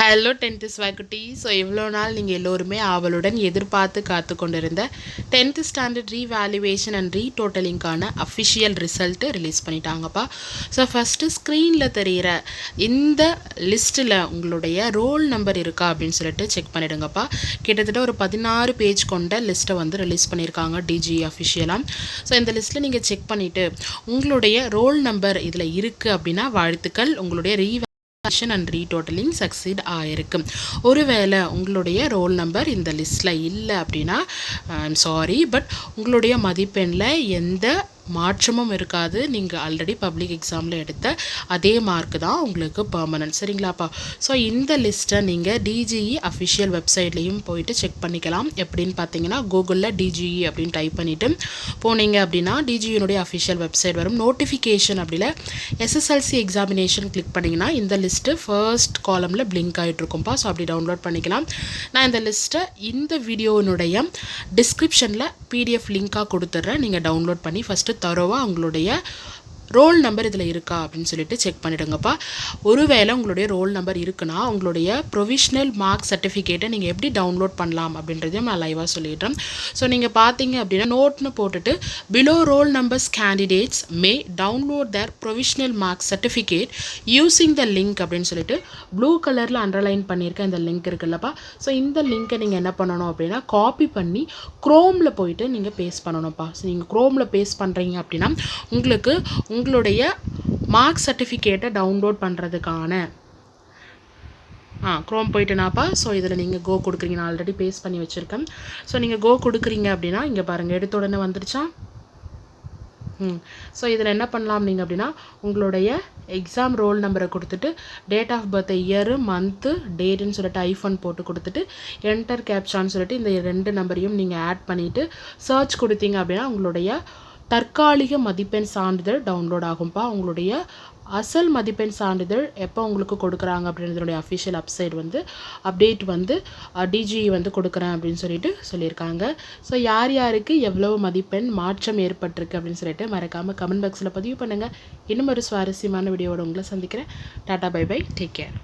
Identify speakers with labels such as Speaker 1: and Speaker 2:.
Speaker 1: Hello tenth ஸ்வாக்குட்டி. So இவ்வளோ நாள் நீங்கள் எல்லோருமே அவளுடன் எதிர்பார்த்து காத்து கொண்டிருந்த 10th ஸ்டாண்டர்ட் ரீவேல்யூவேஷன் அண்ட் ரீடோட்டலிங்கான அஃபிஷியல் ரிசல்ட்டு ரிலீஸ் பண்ணிட்டாங்கப்பா. ஸோ ஃபஸ்ட்டு ஸ்க்ரீனில் தெரிகிற இந்த லிஸ்ட்டில் உங்களுடைய ரோல் நம்பர் இருக்கா அப்படின்னு சொல்லிட்டு செக் பண்ணிவிடுங்கப்பா. கிட்டத்தட்ட ஒரு 16 பேஜ் கொண்ட லிஸ்ட்டை வந்து ரிலீஸ் பண்ணியிருக்காங்க டிஜி அஃபிஷியலாக. ஸோ இந்த லிஸ்ட்டில் நீங்கள் செக் பண்ணிவிட்டு உங்களுடைய ரோல் நம்பர் இதில் இருக்குது அப்படின்னா வாழ்த்துக்கள், உங்களுடைய அண்ட் ரீடோட்டலிங் சக்சீட் ஆகிருக்கு. ஒருவேளை உங்களுடைய ரோல் நம்பர் இந்த லிஸ்ட்டில் இல்லை அப்படின்னா ஐம் சாரி, பட் உங்களுடைய மதிப்பெண்ணில் எந்த மாற்றமும் இருக்காது. நீங்கள் ஆல்ரெடி பப்ளிக் எக்ஸாமில் எடுத்த அதே மார்க்கு தான் உங்களுக்கு பெர்மனன்ட், சரிங்களாப்பா. ஸோ இந்த லிஸ்ட்டை நீங்கள் டிஜிஇ அஃபிஷியல் வெப்சைட்லேயும் போயிட்டு செக் பண்ணிக்கலாம். எப்படின்னு பார்த்தீங்கன்னா கூகுளில் டிஜிஇ அப்படின்னு டைப் பண்ணிவிட்டு போனீங்க அப்படின்னா டிஜிஇனுடைய அஃபிஷியல் வெப்சைட் வரும். நோட்டிஃபிகேஷன் அப்படில எஸ்எஸ்எல்சி எக்ஸாமினேஷன் கிளிக் பண்ணிங்கன்னா இந்த லிஸ்ட்டு ஃபர்ஸ்ட் காலமில் பிளிங்க் ஆகிட்ருக்கும்ப்பா. ஸோ அப்படி டவுன்லோட் பண்ணிக்கலாம். நான் இந்த லிஸ்ட்டை இந்த வீடியோனுடைய டிஸ்கிரிப்ஷனில் பிடிஎஃப் லிங்காக கொடுத்துட்றேன். நீங்கள் டவுன்லோட் பண்ணி ஃபஸ்ட்டு தரோவாக உங்களுடைய ரோல் நம்பர் இதில் இருக்கா அப்படின்னு சொல்லிட்டு செக் பண்ணிவிடுங்கப்பா. ஒருவேளை உங்களுடைய ரோல் நம்பர் இருக்குன்னா உங்களுடைய ப்ரொவிஷ்னல் மார்க் சர்டிஃபிகேட்டை நீங்கள் எப்படி டவுன்லோட் பண்ணலாம் அப்படின்றதையும் நான் லைவாக சொல்லிடுறேன். ஸோ நீங்கள் பார்த்தீங்க அப்படின்னா நோட்னு போட்டுட்டு below roll numbers candidates may download their provisional mark certificate using the link அப்படின்னு சொல்லிட்டு ப்ளூ கலரில் அண்டர்லைன் பண்ணியிருக்கேன் இந்த லிங்க் இருக்குல்லப்பா. ஸோ இந்த லிங்க்கை நீங்கள் என்ன பண்ணணும் அப்படின்னா காப்பி பண்ணி க்ரோமில் போயிட்டு நீங்கள் பேஸ்ட் பண்ணணும்ப்பா. ஸோ நீங்கள் க்ரோமில் பேஸ்ட் பண்ணுறீங்க அப்படின்னா உங்களுக்கு உங்களுடைய மார்க் சர்டிஃபிகேட்டை டவுன்லோட் பண்ணுறதுக்கான க்ரோம் போயிட்டுனாப்பா. ஸோ இதில் நீங்கள் கோ கொடுக்குறீங்க. நான் ஆல்ரெடி பேஸ்ட் பண்ணி வச்சுருக்கேன். ஸோ நீங்கள் கோ கொடுக்குறீங்க அப்படின்னா இங்கே பாருங்கள், எடுத்த உடனே வந்துருச்சா. ஸோ இதில் என்ன பண்ணலாம் நீங்கள் அப்படின்னா உங்களுடைய எக்ஸாம் ரோல் நம்பரை கொடுத்துட்டு date of birth, year, month, டேட்டுன்னு சொல்லிட்டு ஐஃபோன் போட்டு கொடுத்துட்டு என்டர் கேப்சான்னு சொல்லிட்டு இந்த 2 நம்பரையும் நீங்கள் ஆட் பண்ணிவிட்டு சர்ச் கொடுத்தீங்க அப்படின்னா உங்களுடைய தற்காலிக மதிப்பெண் சான்றிதழ் டவுன்லோட் ஆகும்ப்பா. உங்களுடைய அசல் மதிப்பெண் சான்றிதழ் எப்போ உங்களுக்கு கொடுக்குறாங்க அப்படின்றதுடைய அஃபிஷியல் வெப்சைட் வந்து அப்டேட் வந்து டிஜிஇ வந்து கொடுக்குறேன் அப்படின்னு சொல்லிட்டு சொல்லியிருக்காங்க. ஸோ யார் யாருக்கு எவ்வளோ மதிப்பெண் மாற்றம் ஏற்பட்டிருக்கு அப்படின்னு சொல்லிட்டு மறக்காமல் கமெண்ட் பாக்ஸில் பதிவு பண்ணுங்கள். இன்னும் ஒரு சுவாரஸ்யமான வீடியோவோட உங்களை சந்திக்கிறேன். Tata, bye bye, take care.